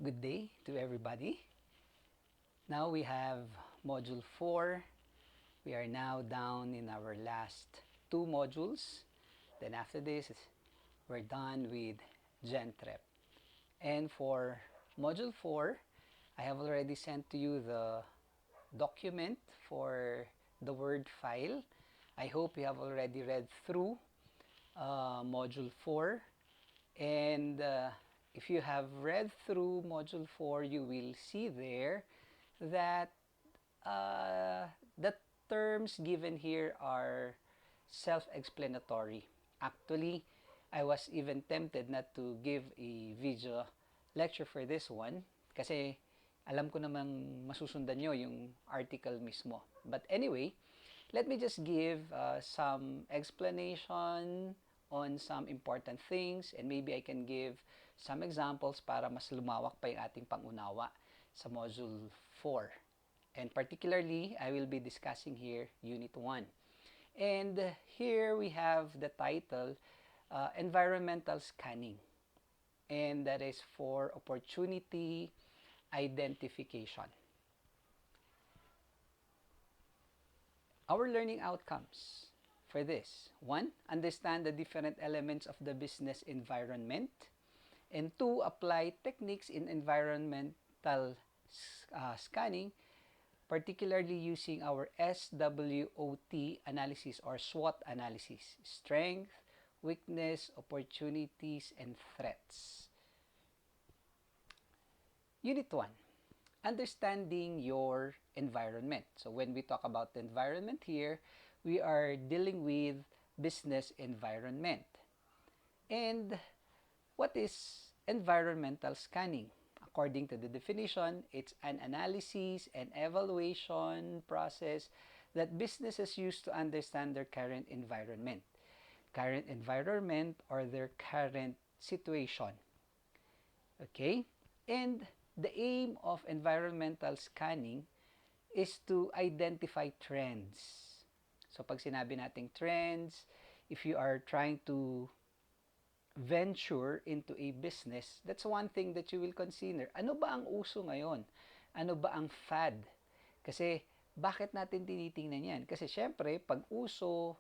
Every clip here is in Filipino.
Good day to everybody. Now we have Module 4. We are now down in our last two modules. Then after this, we're done with GenTrep. And for Module 4, I have already sent to you the document for the Word file. I hope you have already read through Module 4. And if you have read through Module 4, you will see there that uh, the terms given here are self-explanatory. Actually, I was even tempted not to give a video lecture for this one kasi alam ko namang masusundan nyo yung article mismo. But anyway, let me just give some explanation on some important things, and maybe I can give some examples para mas lumawak pa yung ating pangunawa sa Module 4. And particularly, I will be discussing here Unit 1. And here we have the title, Environmental Scanning. And that is for opportunity identification. Our learning outcomes for this: 1. Understand the different elements of the business environment. And 2. Apply techniques in environmental scanning, particularly using our SWOT analysis or SWOT analysis: strength, weakness, opportunities, and threats. Unit 1. Understanding your environment. So when we talk about the environment here, we are dealing with business environment. And what is environmental scanning? According to the definition, it's an analysis and evaluation process that businesses use to understand their current environment. Current environment or their current situation. Okay? And the aim of environmental scanning is to identify trends. So pag sinabi nating trends, if you are trying to venture into a business, that's one thing that you will consider. Ano ba ang uso ngayon? Ano ba ang fad? Kasi bakit natin tinitingnan yan? Kasi syempre, pag uso,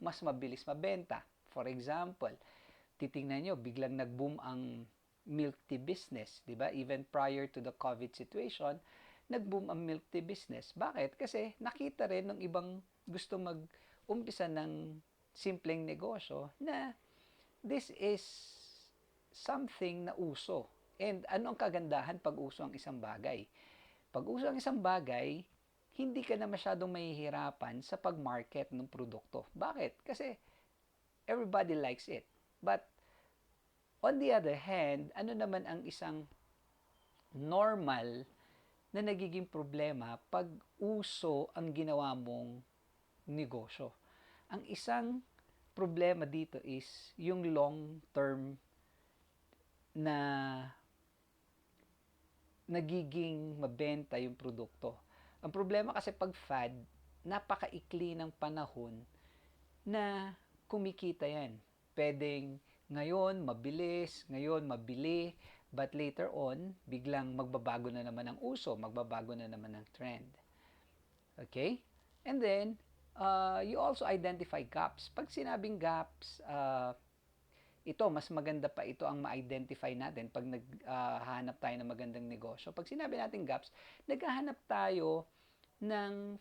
mas mabilis mabenta. For example, titingnan nyo, biglang nag-boom ang milk tea business, di ba? Even prior to the COVID situation, nag-boom ang milk tea business. Bakit? Kasi nakita rin ng ibang gusto mag-umpisa ng simpleng negosyo na this is something na uso. And ano ang kagandahan pag uso ang isang bagay? Pag uso ang isang bagay, hindi ka na masyadong mahihirapan sa pag-market ng produkto. Bakit? Kasi everybody likes it. But on the other hand, ano naman ang isang normal na nagiging problema pag uso ang ginawa mong negosyo? Ang isang problema dito is yung long-term na nagiging mabenta yung produkto. Ang problema kasi pag fad, napakaikli ng panahon na kumikita yan. Pwedeng ngayon mabilis, ngayon mabili, but later on, biglang magbabago na naman ang uso, magbabago na naman ang trend. Okay? And then, you also identify gaps. Pag sinabing gaps, ito, mas maganda pa ito ang ma-identify natin pag naghahanap tayo ng magandang negosyo. Pag sinabi natin gaps, naghahanap tayo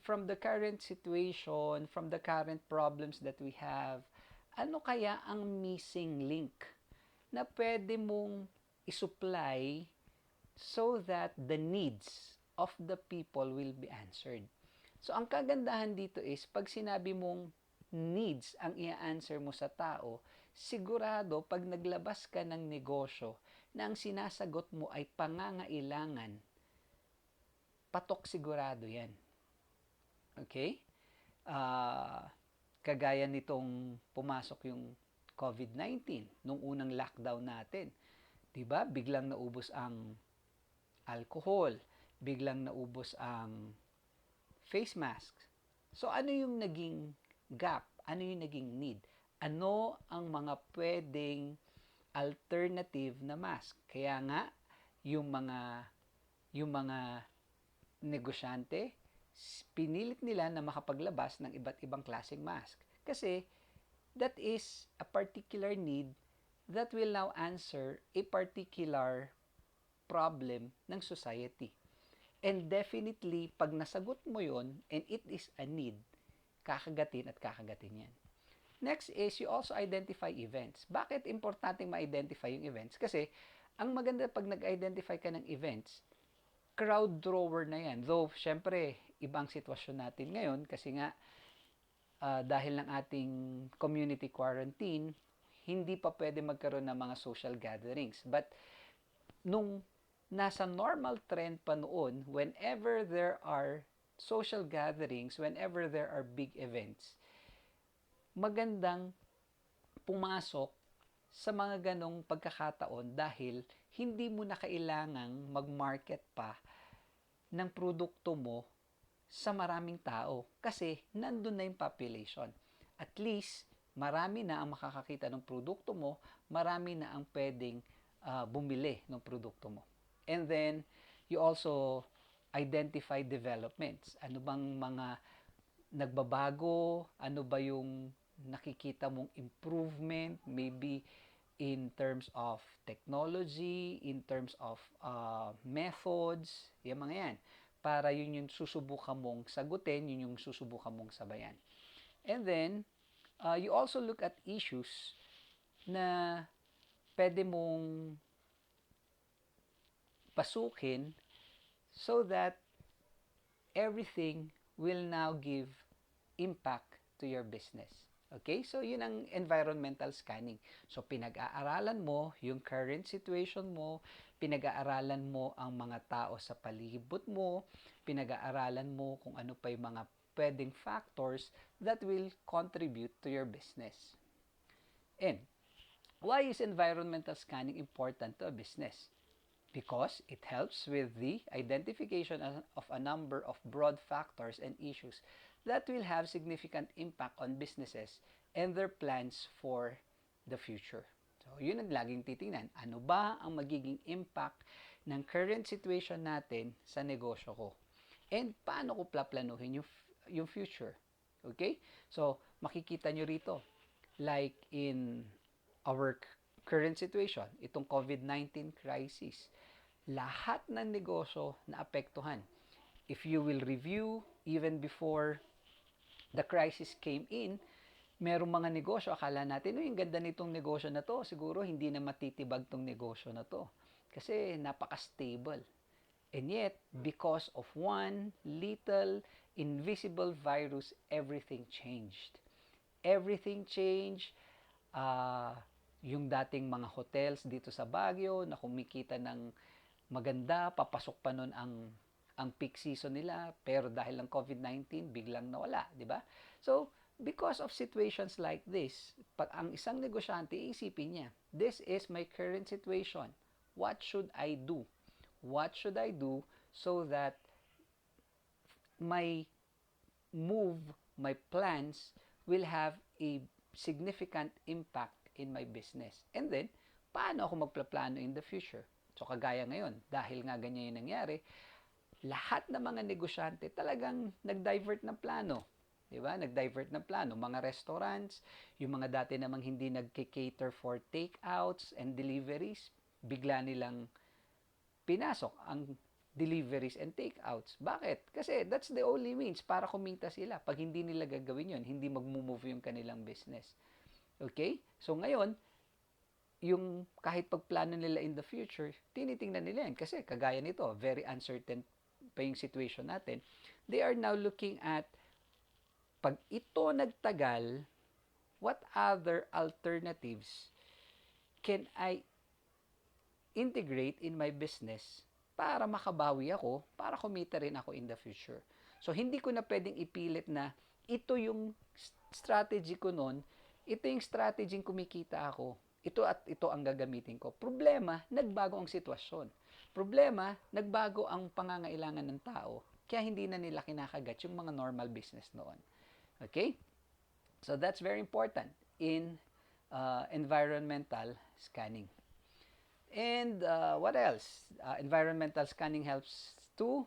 from the current situation, from the current problems that we have, ano kaya ang missing link na pwede mong isupply so that the needs of the people will be answered. So, ang kagandahan dito is, pag sinabi mong needs ang i-answer mo sa tao, sigurado pag naglabas ka ng negosyo na ang sinasagot mo ay pangangailangan, patok sigurado yan. Okay? Kagaya nitong pumasok yung COVID-19, nung unang lockdown natin. Diba? Biglang naubos ang alcohol, biglang naubos ang face mask. So, ano yung naging gap? Ano yung naging need? Ano ang mga pwedeng alternative na mask? Kaya nga, yung mga yung mga negosyante, pinilit nila na makapaglabas ng iba't ibang klaseng mask. Kasi that is a particular need that will now answer a particular problem ng society. And definitely, pag nasagot mo yon and it is a need, kakagatin at kakagatin yan. Next is you also identify events. Bakit importante ma-identify yung events? Kasi ang maganda pag nag-identify ka ng events, crowd drawer na yan. Though, syempre, ibang sitwasyon natin ngayon kasi nga dahil ng ating community quarantine, hindi pa pwede magkaroon ng mga social gatherings. But nung nasa normal trend pa noon, whenever there are social gatherings, whenever there are big events, magandang pumasok sa mga ganong pagkakataon dahil hindi mo na kailangang mag-market pa ng produkto mo sa maraming tao kasi nandun na yung population. At least, marami na ang makakakita ng produkto mo, marami na ang pwedeng bumili ng produkto mo. And then, you also identify developments. Ano bang mga nagbabago? Ano ba yung nakikita mong improvement? Maybe in terms of technology, in terms of methods, yung mga yan. Para yun yung susubukan mong sagutin, yun yung susubukan mong sabayan. And then, you also look at issues na pwede mong pasukin so that everything will now give impact to your business. Okay? So, yun ang environmental scanning. So, pinag-aaralan mo yung current situation mo, pinag-aaralan mo ang mga tao sa palibot mo, pinag-aaralan mo kung ano pa yung mga pwedeng factors that will contribute to your business. And, why is environmental scanning important to a business? Because it helps with the identification of a number of broad factors and issues that will have significant impact on businesses and their plans for the future. So, yun ang laging titingnan. Ano ba ang magiging impact ng current situation natin sa negosyo ko? And paano ko plaplanuhin yung future? Okay? So, makikita nyo rito, like in our current situation, itong COVID-19 crisis, lahat ng negosyo na apektuhan. If you will review, even before the crisis came in, merong mga negosyo, akala natin, yung ganda nitong negosyo na to, siguro hindi na matitibag tong negosyo na to. Kasi napaka-stable. And yet, because of one little invisible virus, everything changed. Everything changed. Yung dating mga hotels dito sa Baguio na kumikita ng maganda, papasok pa nun ang peak season nila, pero dahil ng COVID-19, biglang nawala, di ba? So, because of situations like this, pag ang isang negosyante, iisipin niya, this is my current situation. What should I do? What should I do so that my move, my plans will have a significant impact in my business? And then, paano ako magplaplano in the future? So, kagaya ngayon, dahil nga ganyan yung nangyari, lahat ng mga negosyante talagang nag-divert ng plano. Diba? Nag-divert ng plano. Mga restaurants, yung mga dati namang hindi nag-cater for takeouts and deliveries, bigla nilang pinasok ang deliveries and takeouts. Bakit? Kasi that's the only means para kumita sila. Pag hindi nila gagawin yun, hindi mag-move yung kanilang business. Okay? So ngayon, yung kahit pagplano nila in the future, tinitingnan nila yan. Kasi kagaya nito, very uncertain pa yung situation natin. They are now looking at, pag ito nagtagal, what other alternatives can I integrate in my business para makabawi ako, para kumita rin ako in the future. So, hindi ko na pwedeng ipilit na ito yung strategy ko nun, ito yung strategy yung kumikita ako, ito at ito ang gagamitin ko. Problema, nagbago ang sitwasyon. Problema, nagbago ang pangangailangan ng tao. Kaya hindi na nila kinakagat yung mga normal business noon. Okay? So that's very important in environmental scanning. And what else? Environmental scanning helps to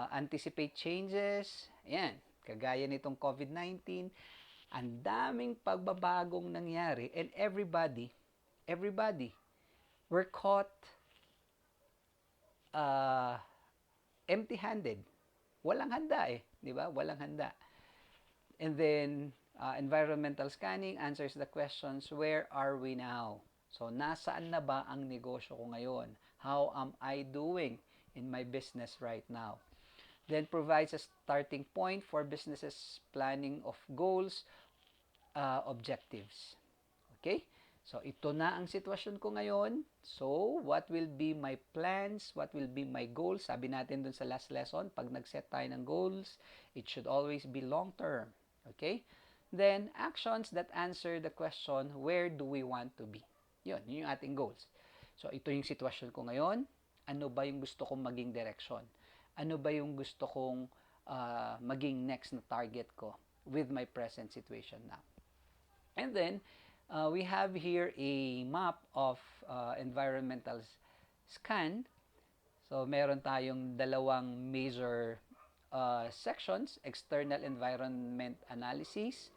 anticipate changes. Ayan, kagaya nitong COVID-19, ang daming pagbabagong nangyari and everybody were caught uh, empty-handed. Walang handa eh, di ba? Walang handa. And then, environmental scanning answers the questions, where are we now? So, nasaan na ba ang negosyo ko ngayon? How am I doing in my business right now? Then provides a starting point for businesses planning of goals, objectives. Okay? So, ito na ang sitwasyon ko ngayon. So, what will be my plans? What will be my goals? Sabi natin dun sa last lesson, pag nag-set tayo ng goals, it should always be long-term. Okay? Then, actions that answer the question, where do we want to be? Yun yung ating goals. So, ito yung sitwasyon ko ngayon. Ano ba yung gusto kong maging direction? Ano ba yung gusto kong maging next na target ko with my present situation now? And then, we have here a map of environmental scan. So, meron tayong dalawang major sections, external environment analysis,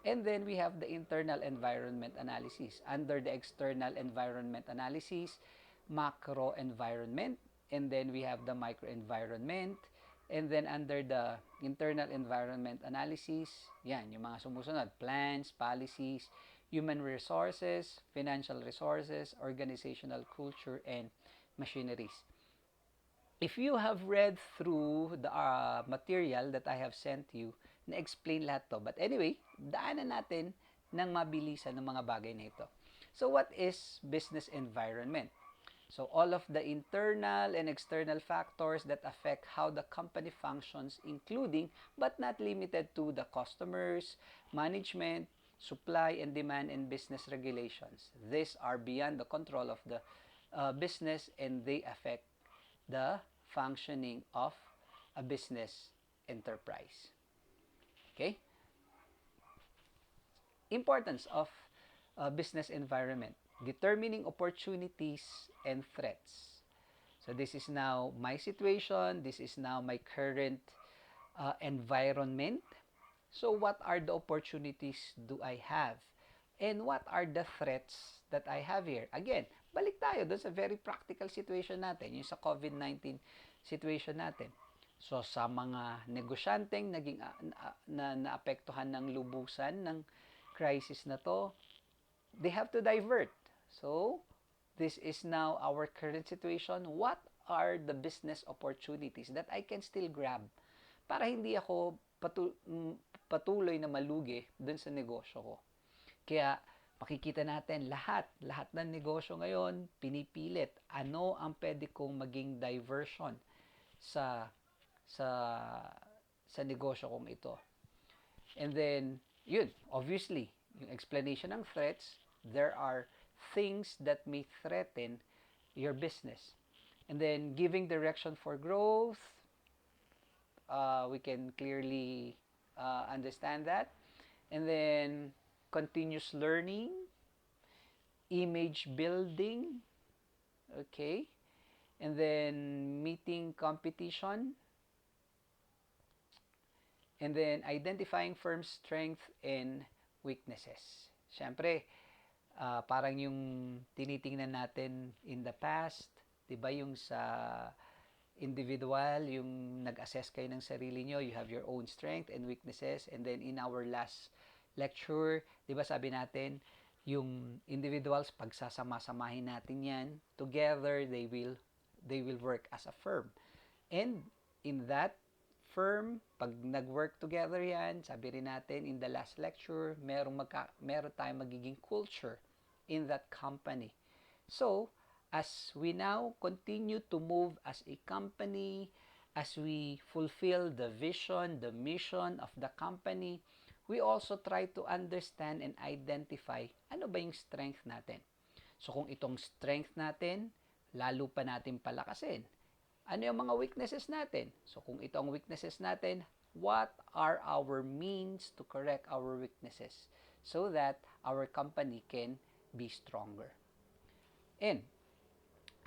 and then we have the internal environment analysis. Under the external environment analysis, macro environment, and then we have the microenvironment, and then under the internal environment analysis, yan, yung mga sumusunod, plans, policies, human resources, financial resources, organizational culture, and machineries. If you have read through the material that I have sent you, na-explain lahat to. But anyway, daanan natin ng mabilisan ng mga bagay na ito. So, what is business environment? So, all of the internal and external factors that affect how the company functions, including but not limited to the customers, management, supply and demand, and business regulations. These are beyond the control of the business, and they affect the functioning of a business enterprise. Okay? Importance of business environment. Determining opportunities and threats. So this is now my situation. This is now my current environment. So what are the opportunities do I have? And what are the threats that I have here? Again, balik tayo doon sa very practical situation natin, yung sa COVID-19 situation natin. So sa mga negosyanteng naging naapektuhan ng lubusan ng crisis na to, they have to divert. So, this is now our current situation. What are the business opportunities that I can still grab para hindi ako patuloy na malugi dun sa negosyo ko? Kaya, makikita natin lahat ng negosyo ngayon, pinipilit ano ang pwede kong maging diversion sa negosyo kong ito. And then, yun, obviously, yung explanation ng threats, there are things that may threaten your business. And then, giving direction for growth, we can clearly understand that. And then, continuous learning, image building, okay? And then, meeting competition. And then, identifying firm's strength and weaknesses. Siyempre, parang yung tinitingnan natin in the past, 'di ba, yung sa individual, yung nag-assess kayo ng sarili nyo, you have your own strength and weaknesses, and then in our last lecture, 'di ba, sabi natin, yung individuals, pagsasama-samahin natin 'yan, together they will work as a firm. And in that firm, pag nag-work together 'yan, sabi rin natin in the last lecture, meron tayong magiging culture in that company. So, as we now continue to move as a company, as we fulfill the vision, the mission of the company, we also try to understand and identify ano ba yung strength natin. So, kung itong strength natin, lalo pa natin palakasin. Ano yung mga weaknesses natin? So, kung ito ang weaknesses natin, what are our means to correct our weaknesses so that our company can be stronger? And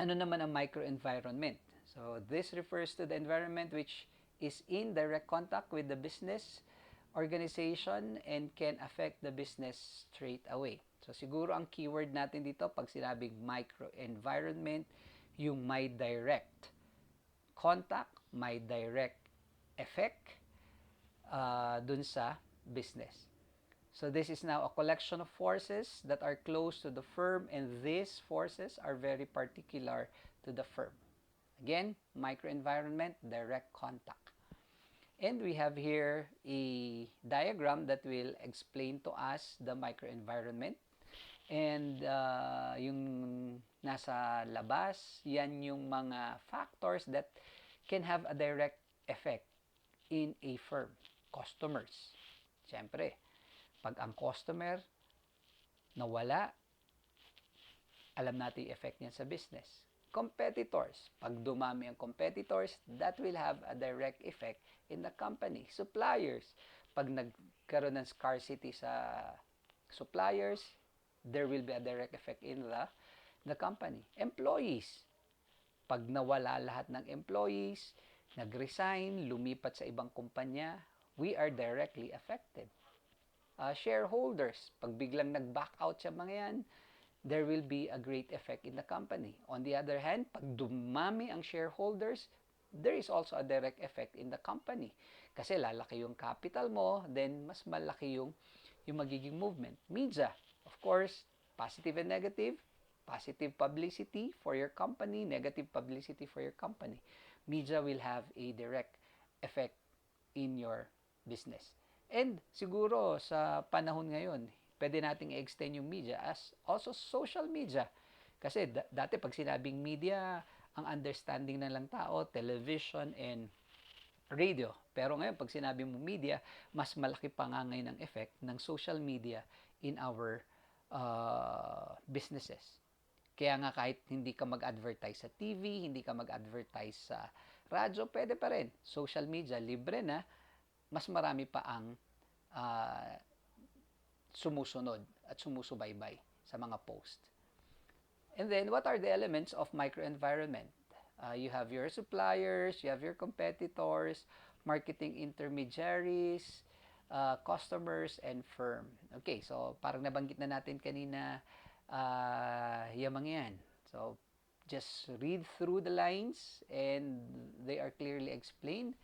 Ano naman ang microenvironment? So this refers to the environment which is in direct contact with the business organization and can affect the business straight away. So siguro ang keyword natin dito pag sinabing microenvironment, yung may direct contact, may direct effect dun sa business. So this is now a collection of forces that are close to the firm, and these forces are very particular to the firm. Again, microenvironment, direct contact. And we have here a diagram that will explain to us the microenvironment. And yung nasa labas, yan yung mga factors that can have a direct effect in a firm. Customers. Siyempre, pag ang customer nawala, alam natin yung effect niyan sa business. Competitors. Pag dumami ang competitors, that will have a direct effect in the company. Suppliers. Pag nagkaroon ng scarcity sa suppliers, there will be a direct effect in the company. Employees. Pag nawala lahat ng employees, nag-resign, lumipat sa ibang kumpanya, we are directly affected. Shareholders, pag biglang nag-back out sa mga yan, there will be a great effect in the company. On the other hand, pag dumami ang shareholders, there is also a direct effect in the company. Kasi lalaki yung capital mo, then mas malaki yung magiging movement. Media, of course, positive and negative. Positive publicity for your company, negative publicity for your company. Media will have a direct effect in your business. And siguro sa panahon ngayon, pwede nating i-extend yung media as also social media. Kasi dati pag sinabing media, ang understanding na lang tao, television and radio. Pero ngayon, pag sinabi mo media, mas malaki pa nga ngayon ang effect ng social media in our businesses. Kaya nga kahit hindi ka mag-advertise sa TV, hindi ka mag-advertise sa radyo, pwede pa rin. Social media, libre na, mas marami pa ang sumusunod at sumusubaybay sa mga post. And then, what are the elements of microenvironment? You have your suppliers, you have your competitors, marketing intermediaries, customers, and firm. Okay, so parang nabanggit na natin kanina yung mga yan. So, just read through the lines and they are clearly explained.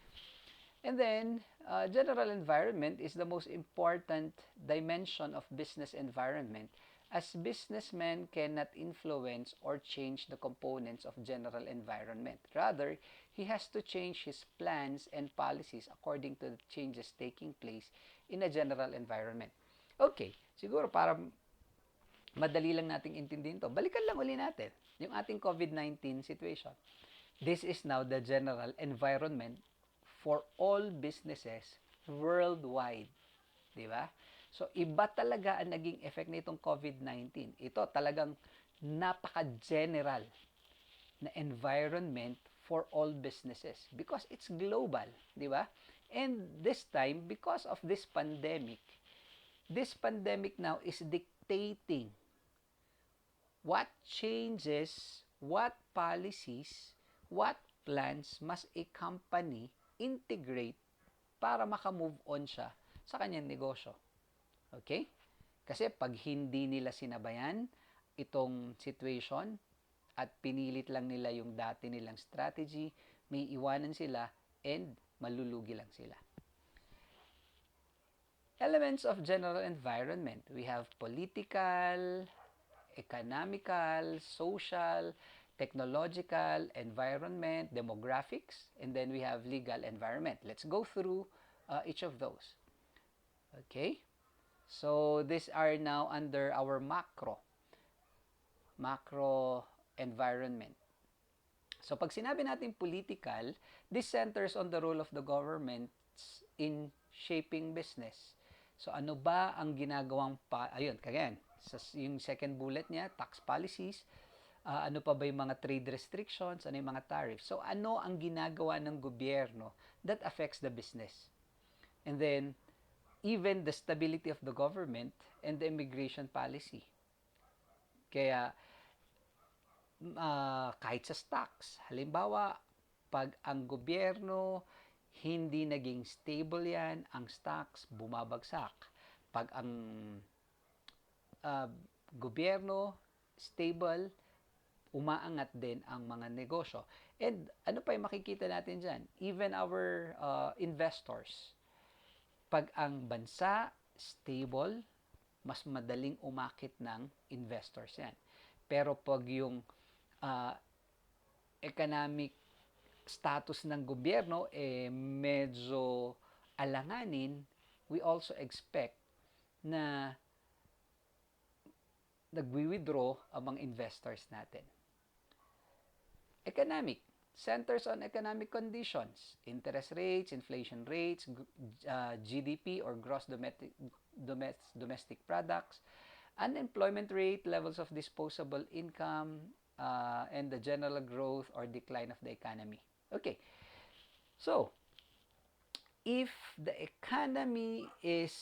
And then, general environment is the most important dimension of business environment, as businessmen cannot influence or change the components of general environment. Rather, he has to change his plans and policies according to the changes taking place in a general environment. Okay, siguro para madali lang nating intindihin to, balikan lang uli natin yung ating COVID-19 situation. This is now the general environment for all businesses worldwide. Di ba? So, iba talaga ang naging effect nitong COVID-19. Ito talagang napaka-general na environment for all businesses because it's global. Di ba? And this time, because of this pandemic now is dictating what changes, what policies, what plans must a company integrate para makamove on siya sa kanyang negosyo. Okay? Kasi pag hindi nila sinabayan itong situation at pinilit lang nila yung dati nilang strategy, may iwanan sila and malulugi lang sila. Elements of general environment. We have political, economical, social, technological, environment, demographics, and then we have legal environment. Let's go through each of those. Okay? So, these are now under our macro environment. So, pag sinabi natin political, this centers on the role of the government in shaping business. So, ano ba ang ginagawang ayun, kagayan, yung second bullet niya, tax policies, ano pa ba yung mga trade restrictions, ano yung mga tariffs. So, ano ang ginagawa ng gobyerno that affects the business. And then, even the stability of the government and the immigration policy. Kaya, kahit sa stocks. Halimbawa, pag ang gobyerno hindi naging stable yan, ang stocks bumabagsak. Pag ang uh, gobyerno stable, umaangat din ang mga negosyo. And ano pa yung makikita natin dyan? Even our investors, pag ang bansa stable, mas madaling umakit ng investors yan. Pero pag yung uh, economic status ng gobyerno medyo alanganin, we also expect na nagwi-withdraw ang mga investors natin. Economic centers on economic conditions, interest rates, inflation rates, GDP or gross domestic products, unemployment rate, levels of disposable income, and the general growth or decline of the economy. Okay, so if the economy is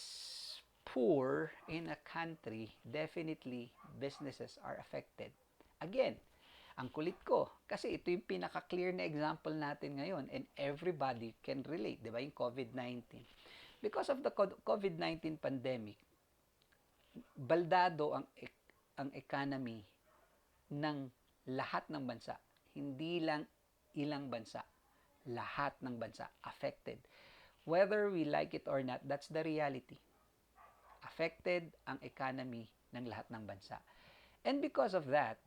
poor in a country, definitely businesses are affected. Again, ang kulit ko kasi ito yung pinaka-clear na example natin ngayon and everybody can relate, di ba? Yung COVID-19. Because of the COVID-19 pandemic, baldado ang economy ng lahat ng bansa. Hindi lang ilang bansa. Lahat ng bansa affected. Whether we like it or not, that's the reality. Affected ang economy ng lahat ng bansa. And because of that,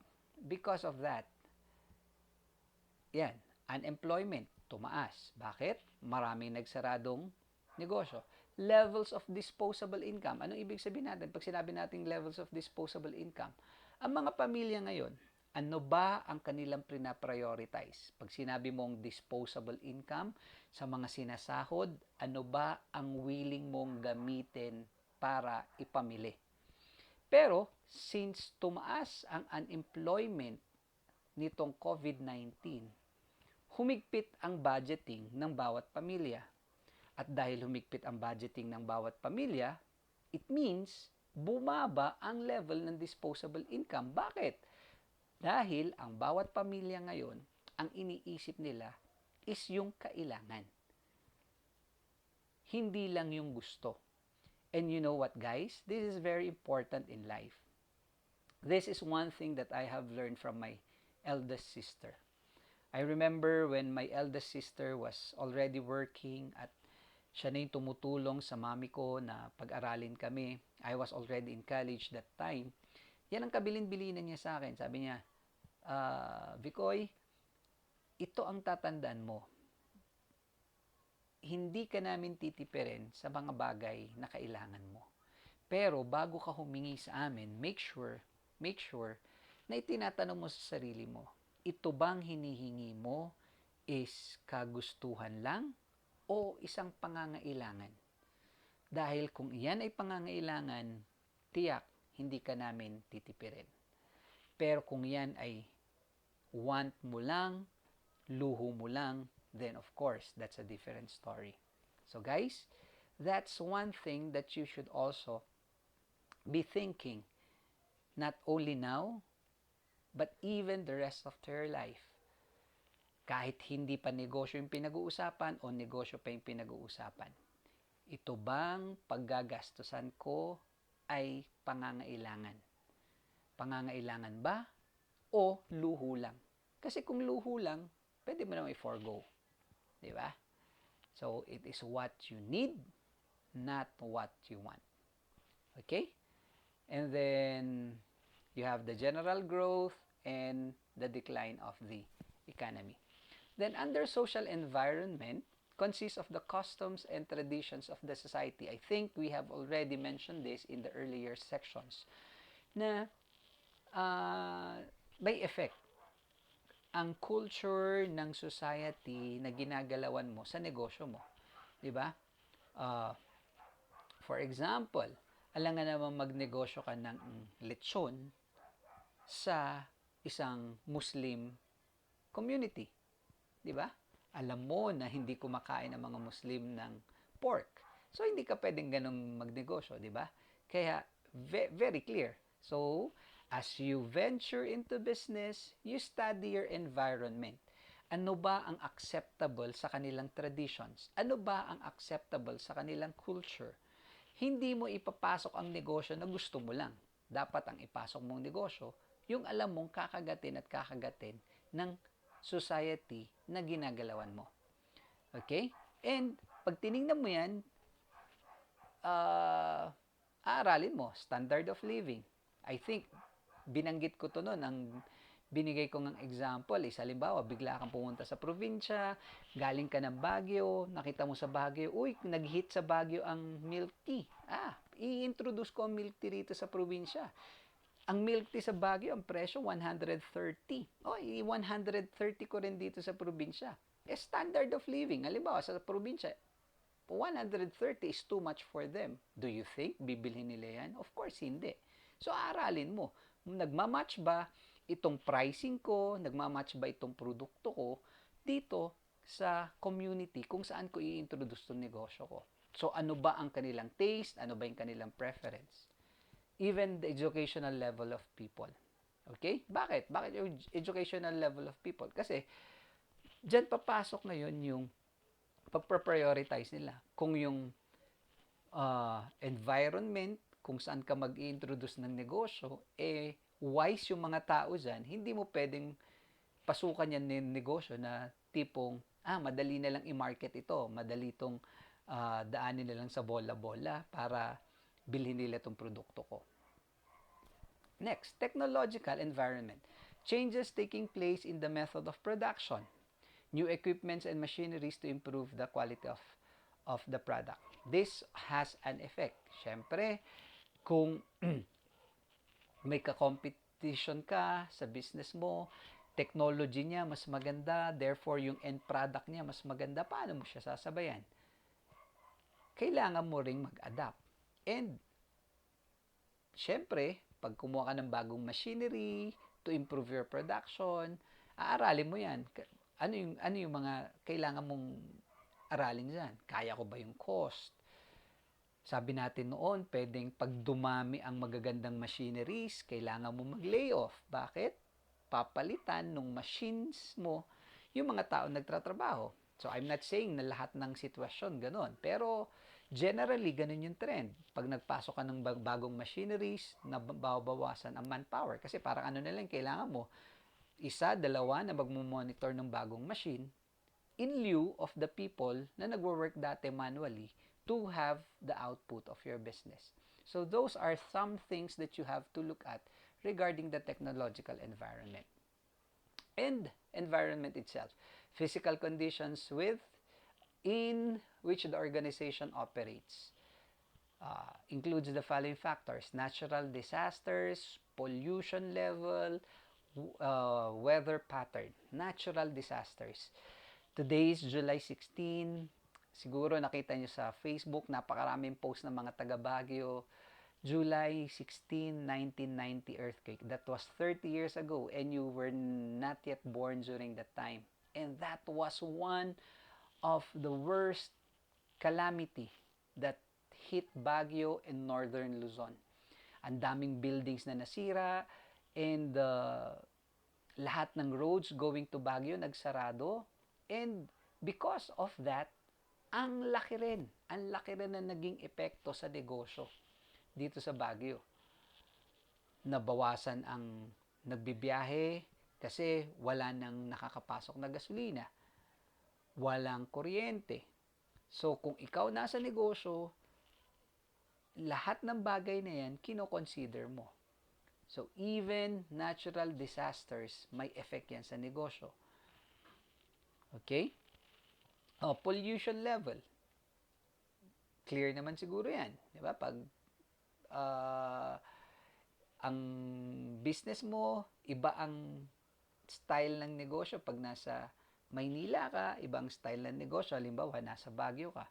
yan, unemployment, tumaas. Bakit? Maraming nagsaradong negosyo. Levels of disposable income. Anong ibig sabihin natin? Pag sinabi natin levels of disposable income, ang mga pamilya ngayon, ano ba ang kanilang pina-prioritize? Pag sinabi mong disposable income, sa mga sinasahod, ano ba ang willing mong gamitin para ipamili? Pero, since tumaas ang unemployment nitong COVID-19, humigpit ang budgeting ng bawat pamilya. At dahil humigpit ang budgeting ng bawat pamilya, it means bumaba ang level ng disposable income. Bakit? Dahil ang bawat pamilya ngayon, ang iniisip nila is yung kailangan. Hindi lang yung gusto. And you know what, guys? This is very important in life. This is one thing that I have learned from my eldest sister. I remember when my eldest sister was already working at siya na yung tumutulong sa mami ko na pag-aralin kami. I was already in college that time. Yan ang kabilin-bilinan niya sa akin. Sabi niya, Vicoy, ito ang tatandaan mo. Hindi ka namin titipirin sa mga bagay na kailangan mo. Pero bago ka humingi sa amin, make sure na itinatanong mo sa sarili mo, ito bang hinihingi mo is kagustuhan lang o isang pangangailangan? Dahil kung iyan ay pangangailangan, tiyak, hindi ka namin titipirin. Pero kung yan ay want mo lang, luho mo lang, then of course, that's a different story. So guys, that's one thing that you should also be thinking, not only now, but even the rest of your life. Kahit hindi pa negosyo yung pinag-uusapan o negosyo pa yung pinag-uusapan. Ito bang paggagastusan ko ay pangangailangan? Pangangailangan ba o luho lang? Kasi kung luho lang, pwede mo naman i-forgo. Di ba? So, it is what you need, not what you want. Okay? And then, you have the general growth and the decline of the economy. Then, under social environment, consists of the customs and traditions of the society. I think we have already mentioned this in the earlier sections na may effect ang culture ng society na ginagalawan mo sa negosyo mo. Di ba? For example, alam nga naman magnegosyo ka ng lechon sa isang Muslim community. Di ba? Alam mo na hindi kumakain ang mga Muslim ng pork. So, hindi ka pwedeng ganun magnegosyo, di ba? Kaya, very clear. So, As you venture into business, you study your environment. Ano ba ang acceptable sa kanilang traditions? Ano ba ang acceptable sa kanilang culture? Hindi mo ipapasok ang negosyo na gusto mo lang. Dapat ang ipasok mong negosyo, yung alam mong kakagatin at kakagatin ng society na ginagalawan mo. Okay? And pag tinignan mo yan, aaralin mo, standard of living. I think, binanggit ko to noon, ang binigay ko ng example is, halimbawa, bigla kang pumunta sa probinsya, galing ka ng Baguio, nakita mo sa Baguio, uy, nag-hit sa Baguio ang milk tea. I-introduce ko ang milk tea rito sa probinsya. Ang milk tea sa Baguio, ang presyo, 130. Oy, 130 ko rin dito sa probinsya. Standard of living. Halimbawa, sa probinsya, 130 is too much for them. Do you think bibilhin nila yan? Of course, hindi. So, aralin mo. Nagmamatch ba itong pricing ko? Nagmamatch ba itong produkto ko dito sa community kung saan ko i-introduce itong negosyo ko? So, ano ba ang kanilang taste? Ano ba yung kanilang preference? Even the educational level of people. Okay? Bakit? Bakit yung educational level of people? Kasi, dyan papasok ngayon yung pagpa-prioritize nila. Kung yung environment, kung saan ka mag-introduce ng negosyo, wise yung mga tao dyan, hindi mo pwedeng pasukan yan ng negosyo na tipong, madali na lang i-market ito, madali itong daanin na lang sa bola-bola para bilhin nila itong produkto ko. Next, technological environment. Changes taking place in the method of production. New equipments and machineries to improve the quality of the product. This has an effect. Siyempre, kung may ka-competition ka sa business mo, technology niya mas maganda, therefore yung end product niya mas maganda, paano mo siya sasabayan? Kailangan mo ring mag-adapt. And, siyempre, pag kumuha ka ng bagong machinery to improve your production, aaralin mo yan. Ano yung mga kailangan mong aralin dyan? Kaya ko ba yung cost? Sabi natin noon, pwedeng pag dumami ang magagandang machineries, kailangan mo mag-layoff. Bakit? Papalitan ng machines mo yung mga tao nagtatrabaho. So, I'm not saying na lahat ng sitwasyon ganon. Pero, generally, ganon yung trend. Pag nagpasok ka ng bagong machineries, nababawasan ang manpower. Kasi parang ano na lang, kailangan mo, isa, dalawa na magmumonitor ng bagong machine in lieu of the people na nagwo-work dati manually to have the output of your business. So those are some things that you have to look at regarding the technological environment. And environment itself. Physical conditions in which the organization operates. Includes the following factors: natural disasters, pollution level, weather pattern. Natural disasters. Today is July 16. Siguro nakita nyo sa Facebook, napakaraming post ng mga taga Baguio. July 16, 1990 earthquake. That was 30 years ago and you were not yet born during that time. And that was one of the worst calamity that hit Baguio and northern Luzon. Ang daming buildings na nasira and lahat ng roads going to Baguio nagsarado. And because of that, ang laki rin na naging epekto sa negosyo dito sa Baguio. Nabawasan ang nagbibiyahe kasi wala nang nakakapasok na gasolina. Walang kuryente. So, kung ikaw nasa negosyo, lahat ng bagay na yan, kino-consider mo. So, even natural disasters, may effect yan sa negosyo. Okay? Pollution level. Clear naman siguro yan. Diba? Pag ang business mo, iba ang style ng negosyo. Pag nasa Maynila ka, ibang style ng negosyo. Halimbawa, nasa Baguio ka.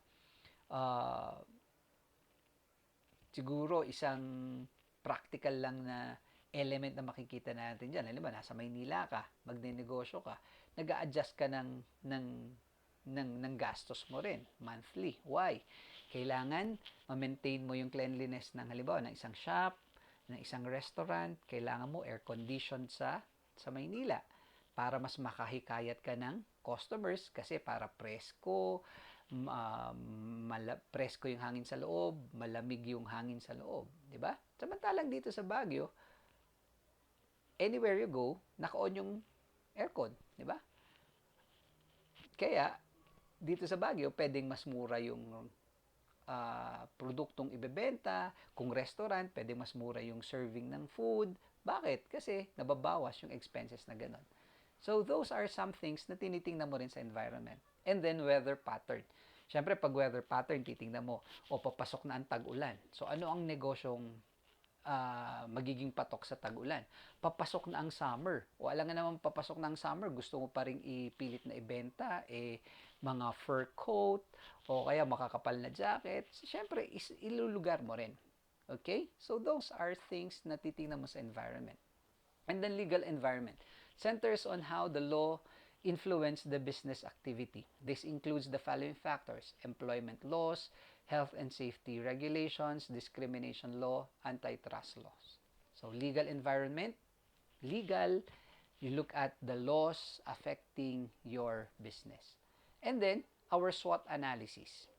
Siguro, isang practical lang na element na makikita natin dyan. Halimbawa, nasa Maynila ka, magne-negosyo ka, nag-a-adjust ka ng gastos mo rin, monthly. Why? Kailangan ma-maintain mo yung cleanliness ng halimbawa ng isang shop, ng isang restaurant, kailangan mo air condition sa Maynila para mas makahikayat ka ng customers kasi para presko, presko yung hangin sa loob, malamig yung hangin sa loob, di ba? Samantalang dito sa Baguio, anywhere you go, naka-on yung aircon, di ba? Kaya dito sa Baguio, pwedeng mas mura yung produktong ibebenta. Kung restaurant, pwedeng mas mura yung serving ng food. Bakit? Kasi nababawas yung expenses na ganun. So, those are some things na tinitingnan mo rin sa environment. And then, weather pattern. Siyempre, pag weather pattern, titingnan mo, o papasok na ang tag-ulan. So, ano ang negosyong magiging patok sa tag-ulan? Papasok na ang summer. O alam nga naman, papasok na ang summer, gusto mo pa rin ipilit na ibenta, mga fur coat, o kaya makakapal na jacket. So, siyempre, ilulugar mo rin. Okay? So, those are things na titingnan mo sa environment. And then, legal environment centers on how the law influence the business activity. This includes the following factors: employment laws, health and safety regulations, discrimination law, antitrust laws. So, legal environment, legal, you look at the laws affecting your business. And then, our SWOT analysis.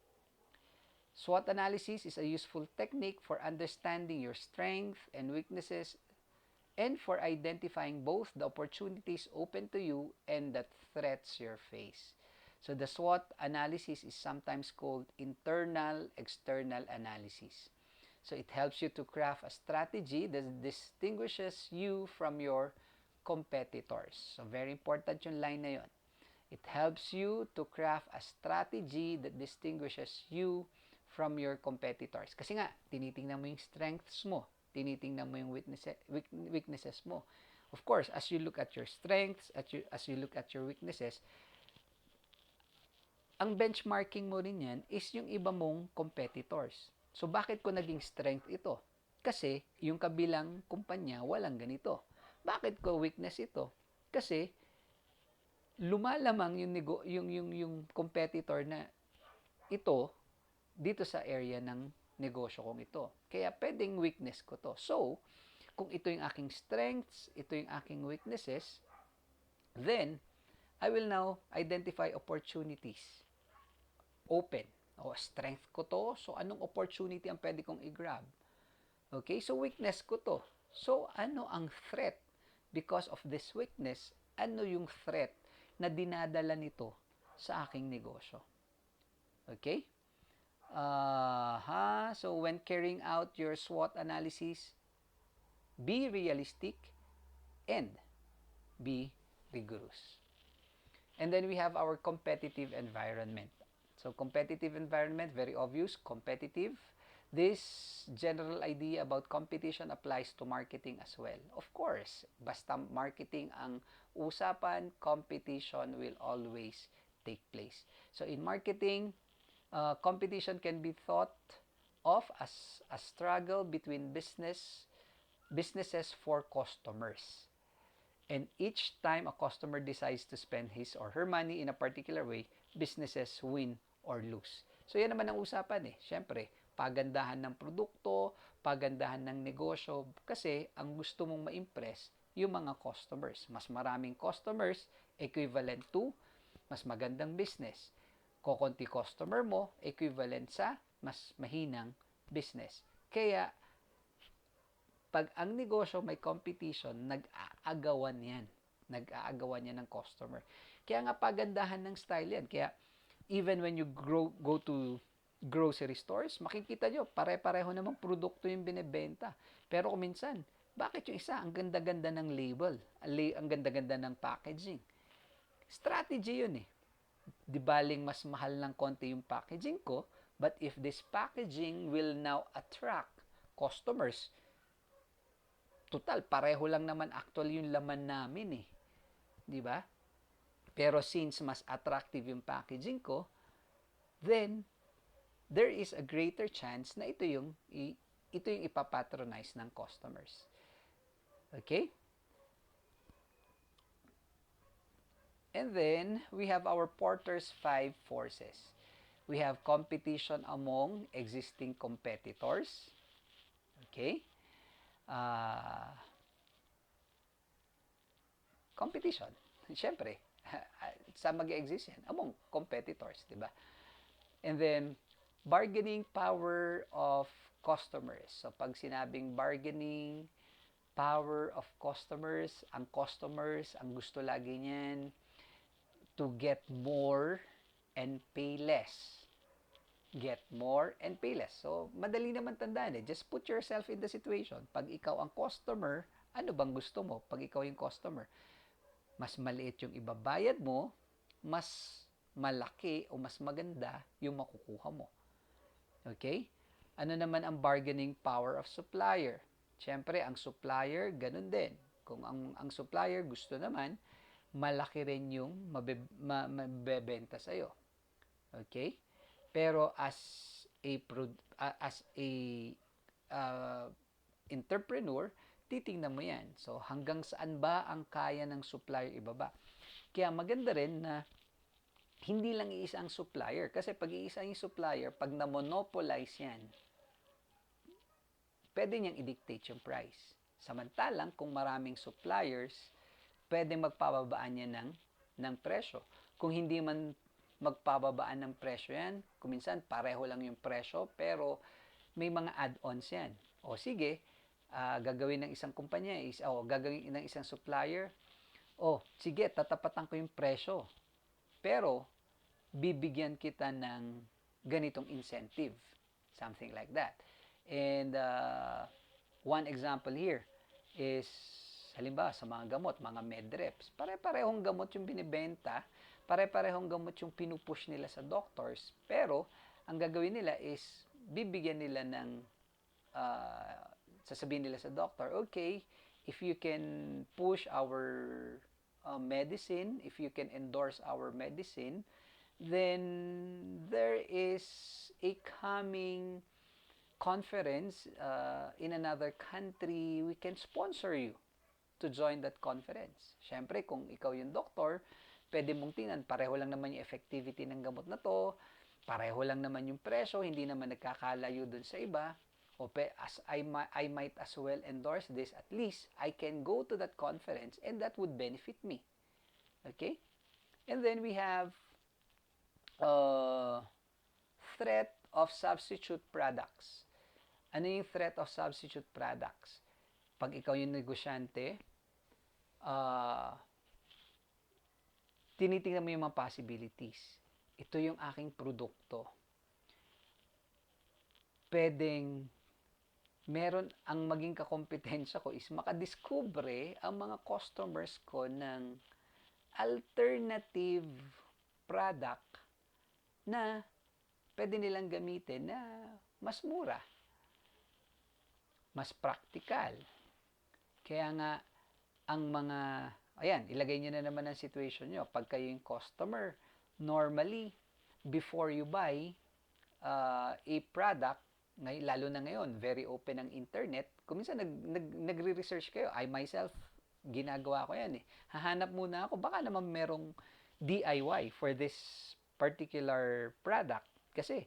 SWOT analysis is a useful technique for understanding your strengths and weaknesses and for identifying both the opportunities open to you and the threats you face. So the SWOT analysis is sometimes called internal-external analysis. So it helps you to craft a strategy that distinguishes you from your competitors. So very important yung line na yun. It helps you to craft a strategy that distinguishes you from your competitors. Kasi nga, tinitingnan mo yung strengths mo, tinitingnan mo yung weaknesses mo. Of course, as you look at your strengths, as you look at your weaknesses, ang benchmarking mo rin yan is yung iba mong competitors. So, bakit ko naging strength ito? Kasi, yung kabilang kumpanya, walang ganito. Bakit ko weakness ito? Kasi, lumalamang yung competitor na ito dito sa area ng negosyo kong ito. Kaya pwedeng weakness ko to. So, kung ito yung aking strengths, ito yung aking weaknesses, then I will now identify opportunities. Open. O, strength ko to. So, anong opportunity ang pwede kong i-grab? Okay? So, weakness ko to. So, ano ang threat? Because of this weakness, ano yung threat na dinadala nito sa aking negosyo? Okay? So, when carrying out your SWOT analysis, be realistic and be rigorous. And then we have our competitive environment. So, competitive environment, very obvious, competitive. This general idea about competition applies to marketing as well. Of course, basta marketing ang usapan, competition will always take place. So, in marketing, competition can be thought of as a struggle between businesses for customers. And each time a customer decides to spend his or her money in a particular way, businesses win or lose. So yan naman ang usapan eh. Siyempre, pagandahan ng produkto, pagandahan ng negosyo, kasi ang gusto mong ma-impress yung mga customers. Mas maraming customers, equivalent to mas magandang business. Kokonti customer mo, equivalent sa mas mahinang business. Kaya, pag ang negosyo may competition, nag-aagawan yan. Nag-aagawan yan ng customer. Kaya nga pagandahan ng style yan. Kaya, even when you go to grocery stores, makikita nyo, pare-pareho namang produkto yung binibenta. Pero kung minsan, bakit yung isa, ang ganda-ganda ng label, ang ganda-ganda ng packaging? Strategy yun eh. Di baling mas mahal ng konti yung packaging ko, but if this packaging will now attract customers, total, pareho lang naman actually yung laman namin eh. Di ba? Pero since mas attractive yung packaging ko, then there is a greater chance na ito yung ipapatronize ng customers. Okay? And then, we have our Porter's 5 forces. We have competition among existing competitors. Okay? uh, competition. Siyempre, sa mag-exist yan among competitors, di ba? And then, bargaining power of customers. So, pag sinabing bargaining power of customers, ang gusto lagi niyan, to get more and pay less. Get more and pay less. So, madali naman tandaan eh. Just put yourself in the situation. Pag ikaw ang customer, ano bang gusto mo? Pag ikaw yung customer, mas maliit yung ibabayad mo, mas malaki o mas maganda yung makukuha mo. Okay? Ano naman ang bargaining power of supplier? Siyempre, ang supplier, ganun din. Kung ang supplier gusto naman, malaki rin yung mabebenta sa'yo. Okay? Pero as a uh, entrepreneur, titingnan mo yan. So, hanggang saan ba ang kaya ng supplier ibaba? Kaya maganda rin na hindi lang iisa ang supplier. Kasi pag iisa yung supplier, pag na-monopolize yan, pwede niyang i-dictate yung price. Samantalang, kung maraming suppliers, pwede magpababaan niya ng presyo. Kung hindi man magpababaan ng presyo yan, kuminsan pareho lang yung presyo, pero may mga add-ons yan. O sige, gagawin ng isang kumpanya, gagawin ng isang supplier, sige, tatapatan ko yung presyo. Pero, bibigyan kita ng ganitong incentive. Something like that. And one example here is, halimbawa sa mga gamot, mga medreps, pare-parehong gamot yung binibenta, pare-parehong gamot yung pinupush nila sa doctors, pero ang gagawin nila is bibigyan nila ng sasabihin nila sa doctor, okay, if you can push our medicine, if you can endorse our medicine, then there is a coming conference in another country, we can sponsor you to join that conference. Siyempre, kung ikaw yung doktor, pwede mong tingnan, pareho lang naman yung effectivity ng gamot na to, pareho lang naman yung presyo, hindi naman nagkakalayo dun sa iba, as I might as well endorse this, at least I can go to that conference and that would benefit me. Okay? And then we have threat of substitute products. Ano yung threat of substitute products? Pag ikaw yung negosyante, tinitingnan mo yung mga possibilities. Ito yung aking produkto. Pwedeng meron ang maging kakompetensya ko is makadiskubre ang mga customers ko ng alternative product na pwede nilang gamitin na mas mura, mas practical. Kaya nga, ang mga, ilagay nyo na naman ang situation nyo. Pag kayo yung customer, normally, before you buy a product, lalo na ngayon, very open ang internet, kung minsan nagre-research kayo, I myself, ginagawa ko yan eh. Hahanap muna ako, baka naman merong DIY for this particular product. Kasi,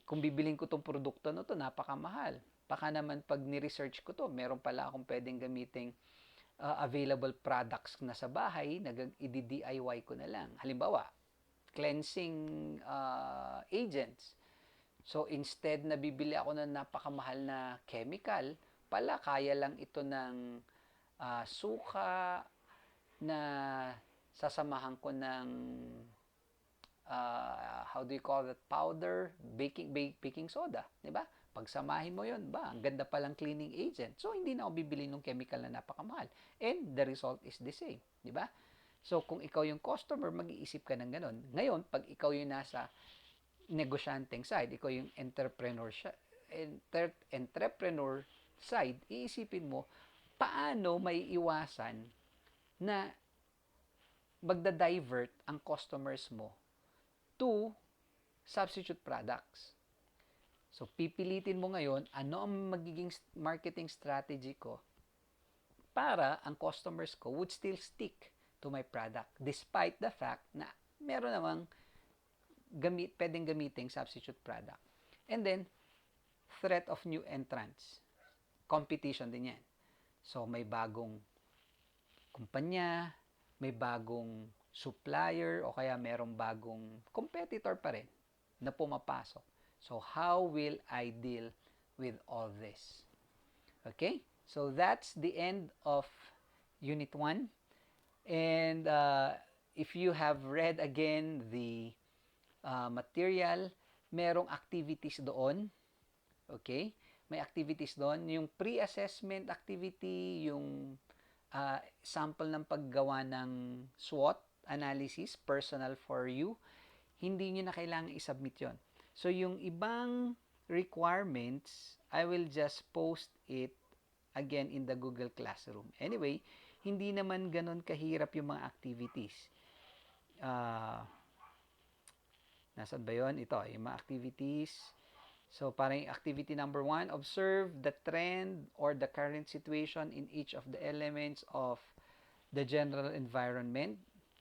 kung bibiling ko tong produkto na to, napakamahal. Baka naman pag ni-research ko to, meron pala akong pwedeng gamiting available products na sa bahay, i-DIY ko na lang. Halimbawa, cleansing agents. So, instead na bibili ako ng napakamahal na chemical, pala kaya lang ito ng suka na sasamahan ko ng how do you call that, powder, baking soda, di ba? Pagsamahin mo yon, ang ganda palang cleaning agent. So, hindi na ako bibili ng chemical na napakamahal. And the result is the same, di ba? So, kung ikaw yung customer, mag-iisip ka ng ganun. Ngayon, pag ikaw yung nasa negosyanteng side, ikaw yung entrepreneur side, iisipin mo, paano may iwasan na magda-divert ang customers mo to substitute products. So, pipilitin mo ngayon, ano ang magiging marketing strategy ko para ang customers ko would still stick to my product despite the fact na meron namang pwedeng gamiting substitute product. And then, threat of new entrants. Competition din yan. So, may bagong kumpanya, may bagong supplier, o kaya merong bagong competitor pa rin na pumapasok. So, how will I deal with all this? Okay? So, that's the end of Unit 1. And if you have read again the material, merong activities doon. Okay? May activities doon. Yung pre-assessment activity, yung sample ng paggawa ng SWOT analysis, personal for you, hindi nyo na kailangan isubmit yon. So, yung ibang requirements, I will just post it again in the Google Classroom. Anyway, hindi naman ganun kahirap yung mga activities. Nasaan ba yun? Ito, yung mga activities. So, parang activity number 1, observe the trend or the current situation in each of the elements of the general environment.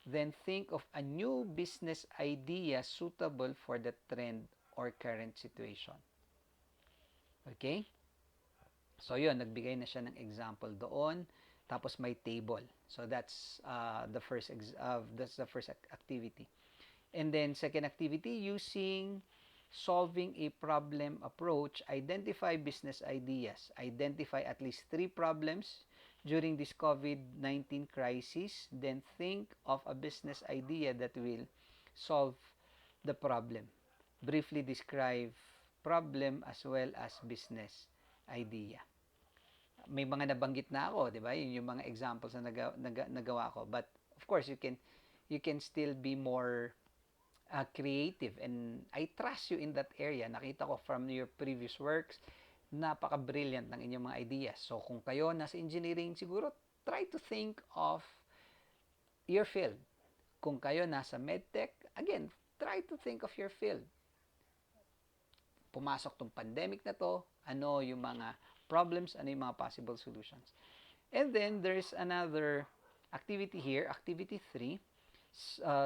Then think of a new business idea suitable for the trend or current situation. Okay? So, yun, nagbigay na siya ng example doon. Tapos may table. So, that's the first activity. And then, second activity, using solving a problem approach, identify business ideas. Identify at least 3 problems during this COVID-19 crisis. Then think of a business idea that will solve the problem. Briefly describe problem as well as business idea. May mga nabanggit na ako, di ba? Yun yung mga examples na nagawa ko. But of course, you can still be more creative, and I trust you in that area. Nakita ko from your previous works, napaka-brilliant ng inyong mga ideas. So, kung kayo nasa engineering, siguro try to think of your field. Kung kayo nasa medtech, again, try to think of your field. Pumasok tong pandemic na to, ano yung mga problems, ano yung mga possible solutions. And then, there's another activity here, activity 3.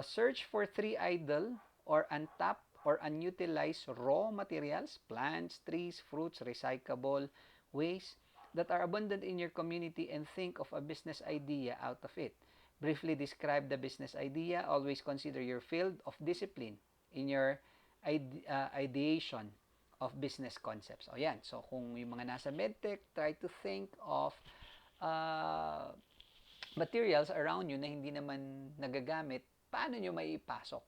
Search for 3 idle or untapped or unutilized raw materials, plants, trees, fruits, recyclable waste that are abundant in your community, and think of a business idea out of it. Briefly describe the business idea. Always consider your field of discipline in your ideation of business concepts. O yan. So, kung yung mga nasa medtech, try to think of materials around you na hindi naman nagagamit, paano nyo may ipasok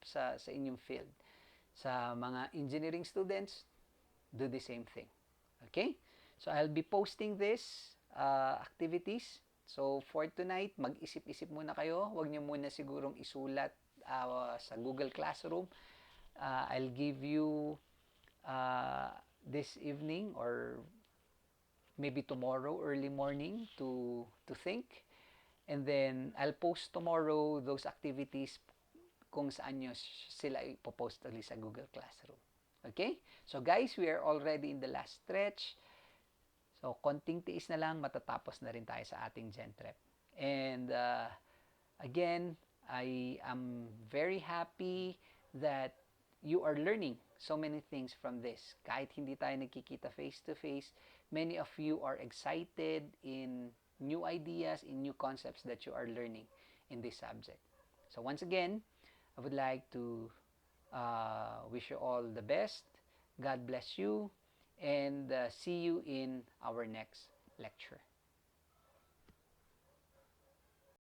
sa inyong field. Sa mga engineering students, do the same thing. Okay? So, I'll be posting this activities. So, for tonight, mag-isip-isip muna kayo. Huwag nyo muna sigurong isulat sa Google Classroom. I'll give you this evening or maybe tomorrow, early morning to think. And then, I'll post tomorrow those activities kung saan nyo sila ipopost ulit sa Google Classroom. Okay? So, guys, we are already in the last stretch. So, konting tiis na lang, matatapos na rin tayo sa ating GenTrep. And, again, I am very happy that you are learning so many things from this. Kahit hindi tayo nagkikita face-to-face, many of you are excited in new ideas, in new concepts that you are learning in this subject. So once again, I would like to wish you all the best. God bless you, and see you in our next lecture.